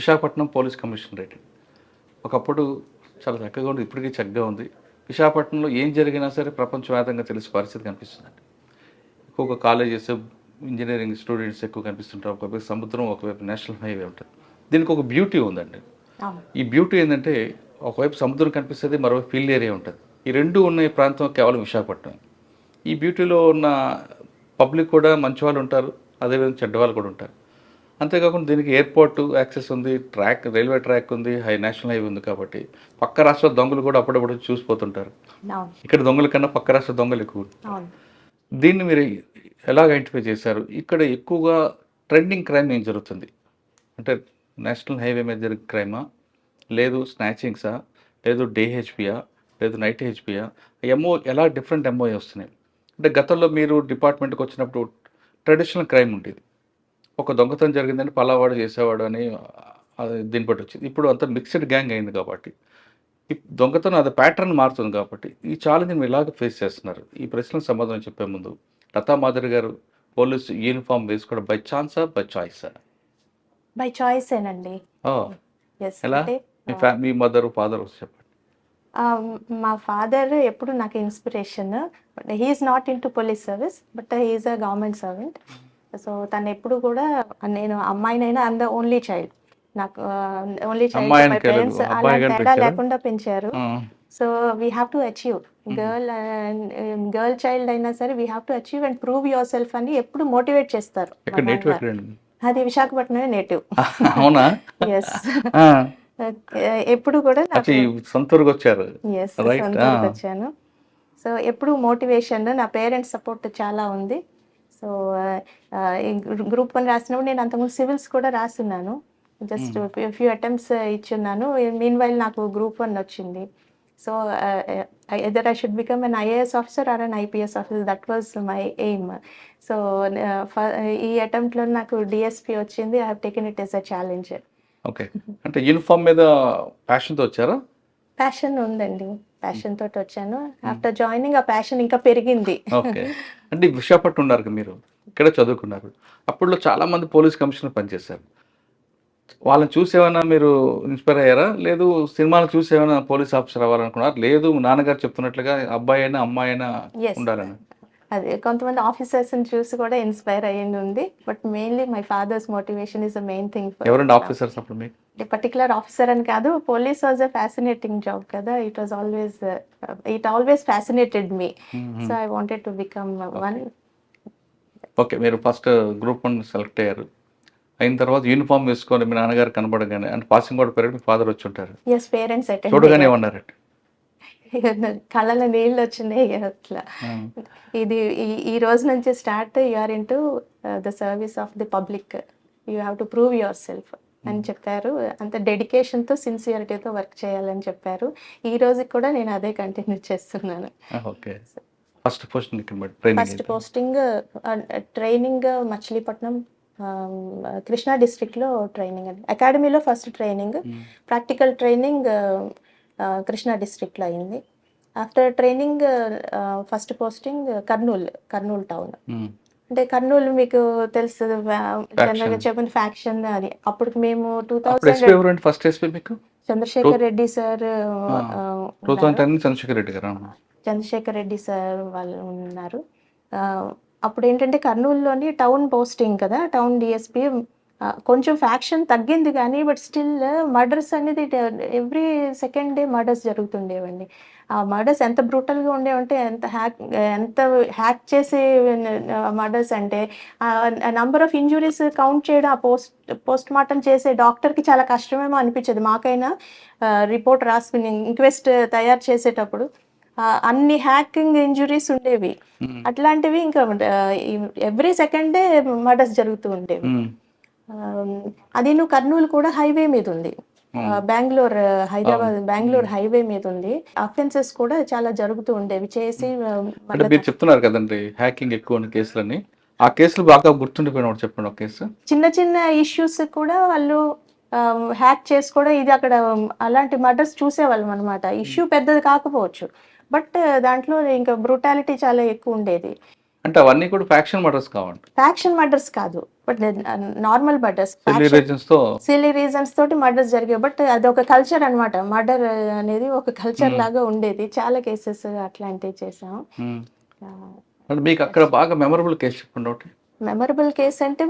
Visakhapatnam police commissionerate ఒకప్పుడు చాలా చక్కగా ఉంది, ఇప్పటికీ చక్కగా ఉంది. విశాఖపట్నంలో ఏం జరిగినా సరే ప్రపంచవ్యాప్తంగా తెలిసే పరిస్థితి కనిపిస్తుందండి. ఎక్కువగా కాలేజెస్, ఇంజనీరింగ్ స్టూడెంట్స్ ఎక్కువ కనిపిస్తుంటారు. ఒకవైపు సముద్రం, ఒకవైపు నేషనల్ హైవే ఉంటుంది. దీనికి ఒక బ్యూటీ ఉందండి. ఈ బ్యూటీ ఏంటంటే ఒకవైపు సముద్రం కనిపిస్తుంది, మరోవైపు ఫీల్డ్ ఏరియా ఉంటుంది. ఈ రెండు ఉన్న ప్రాంతం కేవలం విశాఖపట్నం. ఈ బ్యూటీలో ఉన్న పబ్లిక్ కూడా మంచి వాళ్ళు ఉంటారు, అదేవిధంగా చెడ్డవాళ్ళు కూడా ఉంటారు. అంతేకాకుండా దీనికి ఎయిర్పోర్ట్ యాక్సెస్ ఉంది, రైల్వే ట్రాక్ ఉంది, నేషనల్ హైవే ఉంది. కాబట్టి పక్క రాష్ట్ర దొంగలు కూడా అప్పుడప్పుడు చూసిపోతుంటారు. ఇక్కడ దొంగల కన్నా పక్క రాష్ట్ర దొంగలు ఎక్కువ. దీన్ని మీరు ఎలా ఐడెంటిఫై చేశారు? ఇక్కడ ఎక్కువగా ట్రెండింగ్ క్రైమ్ ఏం జరుగుతుంది అంటే నేషనల్ హైవే మీద జరిగే క్రైమా, లేదు స్నాచింగ్సా, లేదు డే హెచ్పియా, లేదు నైట్ హెచ్పియా? ఎలా డిఫరెంట్ ఎంఓ వస్తున్నాయి అంటే గతంలో మీరు డిపార్ట్మెంట్కి వచ్చినప్పుడు ట్రెడిషనల్ క్రైమ్ ఉండేది. ఒక దొంగతనం జరిగిందని పలావాడు చేసేవాడు అని దీన్ని బట్టి వచ్చింది. ఇప్పుడు అంతా మిక్స్డ్ గ్యాంగ్ అయింది కాబట్టి ఈ దొంగతనం అది ప్యాటర్న్ మారుతుంది. కాబట్టి ఈ ఛాలెంజ్ని మీరు ఇలాగ ఫేస్ చేస్తున్నారు. ఈ ప్రశ్నకు సమాధానం చెప్పే ముందు లతా మాధురి గారు పోలీస్ యూనిఫామ్ వేసుకోవడం బై ఛాన్సా, బై చాయిసా? బై చాయిస్ ఏనండి. ఎలా? మీ మదర్, ఫాదర్ చెప్పండి. మా ఫాదర్ ఎప్పుడు నాకు inspiration. He's not into police service, but he's a government servant. So తను ఎప్పుడు కూడా, నేను అమ్మాయినైనా ఐఎమ్ ద ఓన్లీ చైల్డ్. నాకు ఓన్లీ చైల్డ్. మై పేరెంట్స్ అలా తేడా లేకుండా పెంచారు. So we have to achieve. Girl child అయినా సరే we have to achieve and prove yourself అని ఎప్పుడు మోటివేట్ చేస్తారు. అది విశాఖపట్నమే నేటివ్. అవునా? ఎస్. ఎప్పుడు కూడా సొంతూరుకు వచ్చారు. సొంతూరుకు వచ్చాను. సో ఎప్పుడు మోటివేషన్, నా పేరెంట్స్ సపోర్ట్ చాలా ఉంది. సో గ్రూప్ 1 రాసినప్పుడు నేను అంతకుముందు సివిల్స్ కూడా రాస్తున్నాను. జస్ట్ ఫ్యూ అటెంప్ట్స్ ఇచ్చున్నాను. మీన్ వైల్ నాకు గ్రూప్ 1 వచ్చింది. So either I should become an IAS officer or an IPS officer, that was my aim. So ఈ అటెంప్ట్లో నాకు డిఎస్పీ వచ్చింది. I have taken it as a challenge. Okay. అంటే uniform మీద ప్యాషన్తో వచ్చారా? ప్యాషన్ ఉందండి, ప్యాషన్ తోటి వచ్చాను. ఆఫ్టర్ జాయినింగ్ ఆ ప్యాషన్ ఇంకా పెరిగింది. ఓకే. అంటే విశాఖపట్నం ఉన్నారు మీరు, ఇక్కడ చదువుకున్నారు. అప్పట్లో చాలా మంది పోలీస్ కమిషనర్ పనిచేశారు. వాళ్ళని చూసి ఏమైనా మీరు ఇన్స్పైర్ అయ్యారా? లేదు సినిమాలు చూసి ఏమైనా పోలీస్ ఆఫీసర్ అవ్వాలనుకున్నారు? లేదు నాన్నగారు చెప్తున్నట్లుగా అబ్బాయి అయినా అమ్మాయి అయినా ఉండాలని? అదే, కొంతమంది ఆఫీసర్స్ని చూసి కూడా ఇన్స్పైర్ అయ్యింది ఉంది. But mainly my father's motivation is the main thing. ఎవరండి ఆఫీసర్స్ అప్పుడు మీకు? పర్టికులర్ ఆఫీసర్ అని కాదు, police was a fascinating job కదా. It always fascinated me. So I wanted to become one. Okay. మీరు ఫస్ట్ గ్రూప్ 1 సెలెక్ట్ అయ్యారు. అయిన తర్వాత యూనిఫామ్ వేసుకొని మీ నాన్నగారు కనబడగానే, అంటే పాసింగ్ అవుట్ పీరియడ్ మీ ఫాదర్ వచ్చి ఉంటారు. ఎస్, పేరెంట్స్ చూడగానే ఏమన్నారండి? కళ్ళలో నీళ్ళు వచ్చినాయి అట్లా. ఇది ఈ రోజు నుంచి start, you are into the service of the public, you have to prove yourself అని చెప్పారు. అంత డెడికేషన్తో, సిన్సియరిటీతో వర్క్ చేయాలని చెప్పారు. ఈ రోజుకి కూడా నేను అదే కంటిన్యూ చేస్తున్నాను. Okay. First posting training Machilipatnam, Krishna డిస్ట్రిక్ట్లో ట్రైనింగ్ అండి. అకాడమీలో first training, practical training Krishna డిస్ట్రిక్ట్లో అయింది. After training first posting Kurnool town. అంటే కర్నూలు మీకు తెలుసు, జనరల్గా చెప్పిన ఫ్యాక్షన్ అది. అప్పుడు మేము 2000 ఫస్ట్ ఎస్పీ మీకు చంద్రశేఖర్ రెడ్డి సార్, 2010 చంద్రశేఖర్ రెడ్డి సార్ వాళ్ళు ఉన్నారు. అప్పుడు ఏంటంటే కర్నూలులోని టౌన్ పోస్టింగ్ కదా, టౌన్ డిఎస్పీ. కొంచెం ఫ్యాక్షన్ తగ్గింది కానీ, బట్ స్టిల్ మర్డర్స్ అనేది ఎవ్రీ సెకండ్ డే మర్డర్స్ జరుగుతుండేవండి. ఆ మర్డర్స్ ఎంత బ్రూటల్గా ఉండేవంటే, ఎంత హ్యాక్ చేసే మర్డర్స్ అంటే, నంబర్ ఆఫ్ ఇంజురీస్ కౌంట్ చేయడం, ఆ పోస్ట్ మార్టం చేసే డాక్టర్కి చాలా కష్టమేమో అనిపించేది. మాకైనా రిపోర్ట్ రాసుకుని ఇంక్వెస్ట్ తయారు చేసేటప్పుడు అన్ని హ్యాకింగ్ ఇంజురీస్ ఉండేవి. అట్లాంటివి ఇంకా ఎవ్రీ సెకండ్ డే మర్డర్స్ జరుగుతూ ఉండేవి. అది కర్నూలు కూడా హైవే మీద ఉంది, బెంగళూరు హైవే మీద ఉంది. అఫెన్సెస్ కూడా చాలా జరుగుతూ ఉండేవి చేసి. మీరు చెప్తున్నారు కదండి హ్యాకింగ్ ఎక్కువ కేసులని, ఆ కేసులు బాగా గుర్తుండిపోయిన చెప్పండి ఒక కేసు. చిన్న చిన్న ఇష్యూస్ కూడా వాళ్ళు హ్యాక్ చేసుకోవడం, ఇది అక్కడ అలాంటి మర్డర్స్ చూసేవాళ్ళం అనమాట. ఇష్యూ పెద్దది కాకపోవచ్చు, బట్ దాంట్లో ఇంకా బ్రూటాలిటీ చాలా ఎక్కువ ఉండేది. అంటే అవన్నీ కూడా ఫ్యాక్షన్ మర్డర్స్ కావండి. ఫ్యాక్షన్ మర్డర్స్ కాదు, but normal murders, silly reasons తో సిల్లీ రీజన్స్ తోటి మర్డర్స్ జరిగాయి. బట్ అది ఒక కల్చర్ అన్నమాట. మర్డర్ అనేది ఒక కల్చర్ లాగా ఉండేది. చాలా కేసెస్ అట్లాంటివి చేసాం. అంటే మీకు అక్కడ బాగా మెమరబుల్ కేసు చెప్పండి ఒకటి. మెమరబుల్ కేసు అంటే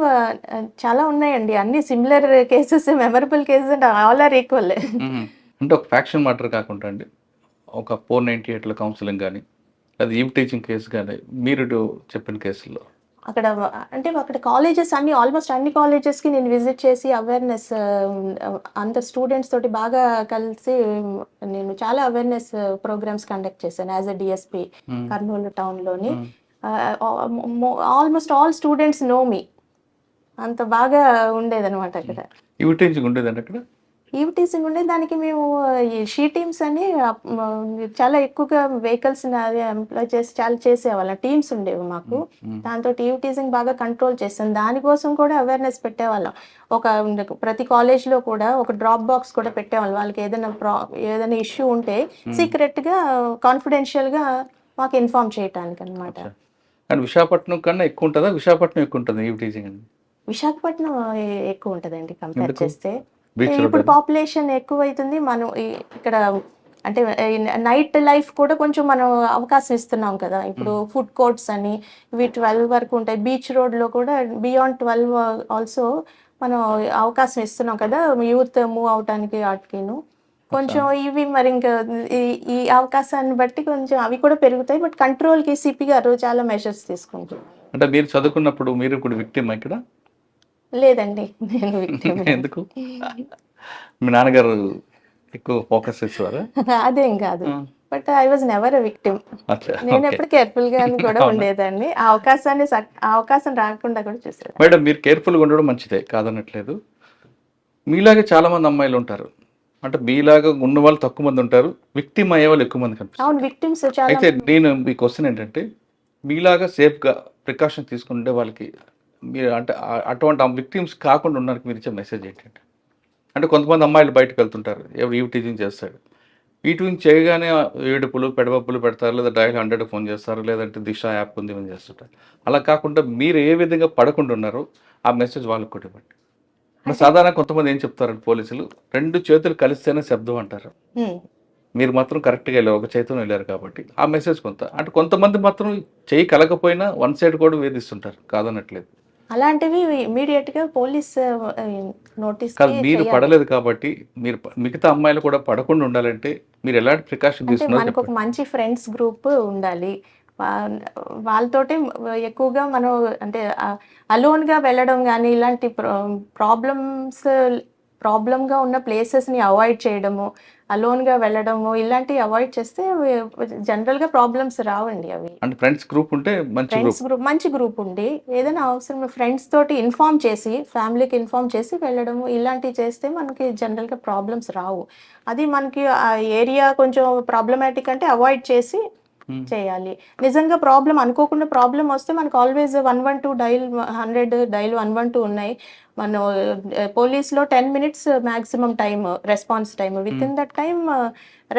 చాలా ఉన్నాయండి. అన్ని సిమిలర్ కేసెస్, మెమరబుల్ కేసెస్ అంటే ఆల్ ఆర్ ఈక్వల్. అంటే ఒక ఫ్యాక్షన్ మర్డర్ కాకుండా అండి, ఒక 498లో కౌన్సిలింగ్ కానీ అది ఈవ్ టీచింగ్ కేసు కానీ మీరు చెప్పిన కేసుల్లో అక్కడ అంటే అక్కడ కాలేజెస్ అన్ని ఆల్మోస్ట్ అన్ని కాలేజెస్కి నేను విజిట్ చేసి అవేర్నెస్ అంత స్టూడెంట్స్ తోటి బాగా కలిసి నేను చాలా అవేర్నెస్ ప్రోగ్రామ్స్ కండక్ట్ చేశాను యాజ్ అ డిఎస్పి కర్నూలు టౌన్లోని. Almost all students know me. అంత బాగా ఉండేదన్నమాట అక్కడ. ఈవ్ టీచింగ్ ఉండేదండి అక్కడ. ఈవ్ టీచింగ్ ఉండే దానికి మేము ఈ షీ టీమ్స్ అని చాలా ఎక్కువగా వెహికల్స్ ఎంప్లాయ్ చేసి చాలా చేసేవాళ్ళం. టీమ్స్ ఉండేవి మాకు. దాంతో ఈవ్ టీచింగ్ బాగా కంట్రోల్ చేస్తాం. దానికోసం కూడా అవేర్నెస్ పెట్టేవాళ్ళం. ప్రతి కాలేజ్లో కూడా ఒక డ్రాప్ బాక్స్ కూడా పెట్టేవాళ్ళం. వాళ్ళకి ఏదైనా ఇష్యూ ఉంటే సీక్రెట్గా కాన్ఫిడెన్షియల్గా మాకు ఇన్ఫార్మ్ చేయటానికి అనమాట. అండ్ విశాఖపట్నం కన్నా ఎక్కువ ఉంటుందా? విశాఖపట్నం ఎక్కువ ఉంటుంది ఈవ్ టీచింగ్ అని. విశాఖపట్నం ఎక్కువ ఉంటుందండి కంపేర్ చేస్తే. బీచ్ ఇప్పుడు పాపులేషన్ ఎక్కువ అవుతుంది. మనం ఇక్కడ అంటే నైట్ లైఫ్ కూడా కొంచెం మనం అవకాశం ఇస్తున్నాం కదా. ఇప్పుడు ఫుడ్ కోర్ట్స్ అని ఇవి 12 వరకు ఉంటాయి. బీచ్ రోడ్లో కూడా బియాండ్ 12 ఆల్సో మనం అవకాశం ఇస్తున్నాం కదా యూత్ మూవ్ అవటానికి వాటికిను. కొంచెం ఇవి మరి ఇంకా ఈ అవకాశాన్ని బట్టి కొంచెం అవి కూడా పెరుగుతాయి. బట్ కంట్రోల్కి సిపి గారు చాలా మెషర్స్ తీసుకుంటారు. అంటే మీరు చదువుకున్నప్పుడు మీరు ఇప్పుడు విక్టిమ్ ఇక్కడ? లేదండి, నేను విక్టిమ్. ఎందుకు? మీ నాన్నగారు ఎక్కువ ఫోకస్ చేసేవారా? అదేం కాదు. But I was never a victim. నేను ఎప్పుడు కేర్ఫుల్ గా కూడా ఉండేదాన్ని. ఆ అవకాశం రాకుండా కూడా చూసేది. మేడం, మీరు కేర్ఫుల్గా ఉండడం మంచిదే, కాదనట్లేదు. మీలాగే చాలా మంది అమ్మాయిలు ఉంటారు. అంటే మీలాగా ఉన్న వాళ్ళు తక్కువ మంది ఉంటారు, విక్టిమ్ అయ్యే వాళ్ళు ఎక్కువ మంది కనిపిస్తారు. అవును, విక్టిమ్స్ చాలా. అయితే నేను మీ క్వశ్చన్ ఏంటంటే, మీలాగా సేఫ్గా ప్రికాషన్ తీసుకుంటే వాళ్ళకి మీరు అంటే అటువంటి విక్టిమ్స్ కాకుండా ఉండడానికి మీరు ఇచ్చే మెసేజ్ ఏంటంటే, అంటే కొంతమంది అమ్మాయిలు బయటకు వెళ్తుంటారు, ఎవరు ఈవ్ టీచింగ్ చేస్తాడు, ఈవినింగ్ చేయగానే ఏడుపులు పెడబప్పులు పెడతారు, లేదా డయల్ 100 ఫోన్ చేస్తారు, లేదంటే దిశ యాప్ ఉంది అని చేస్తుంటారు. అలా కాకుండా మీరు ఏ విధంగా పడకుండా ఉన్నారో ఆ మెసేజ్ వాళ్ళకి కూడా ఇవ్వండి. సాధారణ కొంతమంది ఏం చెప్తారంటే పోలీసులు, 2 చేతులు కలిస్తేనే శబ్దం అంటారు. మీరు మాత్రం కరెక్ట్గా వెళ్ళారు, ఒక చేతితో వెళ్ళారు కాబట్టి ఆ మెసేజ్ కొంత. అంటే కొంతమంది మాత్రం చేయి కలకపోయినా వన్ సైడ్ కూడా వేధిస్తుంటారు, కాదనట్లేదు. అలాంటివి ఇమీడియట్ గా పోలీస్ నోటీస్ కాదు, మీరు పడలేదు కాబట్టి మీరు మిగతా అమ్మాయిలు కూడా పడకుండా ఉండాలంటే మీరు ఎలాంటి ప్రికాషన్ తీసుకున్నారు? మనకు ఒక మంచి ఫ్రెండ్స్ గ్రూప్ ఉండాలి. వాళ్ళతోటి ఎక్కువగా మనం అంటే అలోన్గా వెళ్ళడం కానీ ఇలాంటి ప్రాబ్లంగా ఉన్న ప్లేసెస్ని అవాయిడ్ చేయడము, అలోన్గా వెళ్ళడము ఇలాంటివి అవాయిడ్ చేస్తే జనరల్గా ప్రాబ్లమ్స్ రావండి. అవి అంటే ఫ్రెండ్స్ గ్రూప్ ఉంటే మంచి గ్రూప్ ఉండి ఏదైనా అవసరం ఫ్రెండ్స్ తోటి ఇన్ఫార్మ్ చేసి, ఫ్యామిలీకి ఇన్ఫార్మ్ చేసి వెళ్ళడము ఇలాంటివి చేస్తే మనకి జనరల్గా ప్రాబ్లమ్స్ రావు. అది మనకి ఆ ఏరియా కొంచెం ప్రాబ్లమాటిక్ అంటే అవాయిడ్ చేసి చేయాలి. నిజంగా ప్రాబ్లం అనుకోకుండా ప్రాబ్లం వస్తే మనకు ఆల్వేస్ 112 డైల్ 100 డైల్ 112 ఉన్నాయి. మనం పోలీస్లో 10 minutes maximum time response time, with in that time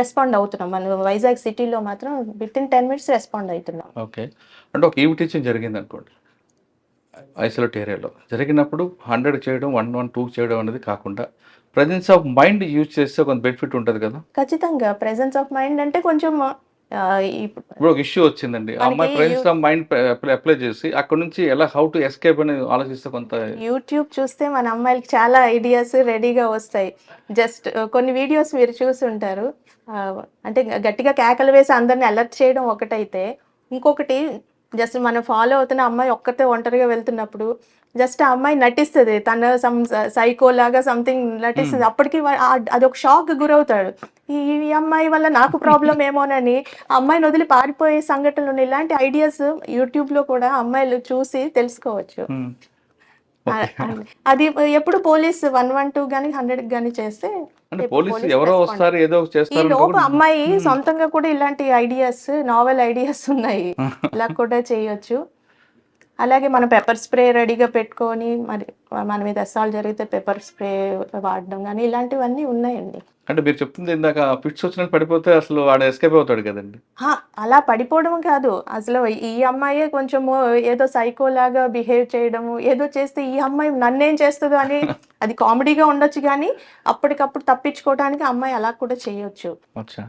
respond అవుతున్నాం. మనం వైజాగ్ సిటీలో మాత్రం విత్ ఇన్ 10 minutes రెస్పాండ్ అవుతున్నాం. ఓకే. అంటే ఒక ఈవ్ టీచింగ్ జరిగింది అనుకోండి, ఐసోలేట్ ఏరియాలో జరిగినప్పుడు 100 చేయడం 112 చేయడం అనేది కాకుండా ప్రెజెన్స్ ఆఫ్ మైండ్ యూజ్ చేస్తే కొంత బెనిఫిట్ ఉంటుంది కదా. ఖచ్చితంగా ప్రెజెన్స్ ఆఫ్ మైండ్ అంటే కొంచెం ఇప్పుడు ఒక ఇష్యూ వచ్చిందండి, అమ్మాయి ప్రెజెన్స్ ఆఫ్ మైండ్ అప్లై చేసి అక్కడ నుంచి ఎలా హౌ టు ఎస్కేప్ అని ఆలోచిస్తే కొంత యూట్యూబ్ చూస్తే మన అమ్మాయిలకి చాలా ఐడియాస్ రెడీగా వస్తాయి. జస్ట్ కొన్ని వీడియోస్ మీరు చూసి ఉంటారు. అంటే గట్టిగా కేకలు వేసి అందరిని అలర్ట్ చేయడం ఒకటైతే, ఇంకొకటి జస్ట్ మనం ఫాలో అవుతున్న అమ్మాయి ఒక్కతే ఒంటరిగా వెళ్తున్నప్పుడు జస్ట్ ఆ అమ్మాయి నటిస్తుంది, తన సైకో లాగా సంథింగ్ నటిస్తుంది. అప్పటికి అదొక షాక్ గురవుతాడు, ఈ అమ్మాయి వల్ల నాకు ప్రాబ్లం ఏమోనని ఆ అమ్మాయిని వదిలి పారిపోయే సంఘటనలు. ఇలాంటి ఐడియాస్ యూట్యూబ్లో కూడా అమ్మాయిలు చూసి తెలుసుకోవచ్చు. అది ఎప్పుడు పోలీస్ 112 కానీ 100 కానీ చేస్తే ఈ లోపు అమ్మాయి సొంతంగా కూడా ఇలాంటి ఐడియాస్, నావెల్ ఐడియాస్ ఉన్నాయి, ఇలా కూడా చేయొచ్చు. అలాగే మనం పెప్పర్ స్ప్రే రెడీగా పెట్టుకొని, మరి మన మీద అస్సాలు జరిగితే పెప్పర్ స్ప్రే వాడడం కానీ ఇలాంటివన్నీ ఉన్నాయండి. అంటే మీరు చెప్తుంది ఇందాక ఫిట్స్ వచ్చినట్టు పడిపోతే అసలు వాడు ఎస్కేప్ అవుతాడు కదండి. హా, అలా పడిపోవడం కాదు. అసలు ఈ అమ్మాయే కొంచెము ఏదో సైకో లాగా బిహేవ్ చేయడము, ఏదో చేస్తే ఈ అమ్మాయి నన్నేం చేస్తదో అని అది కామెడీగా ఉండొచ్చు గానీ, అప్పటికప్పుడు తప్పించుకోవడానికి ఆ అమ్మాయి అలా కూడా చేయొచ్చు. అచ్చా.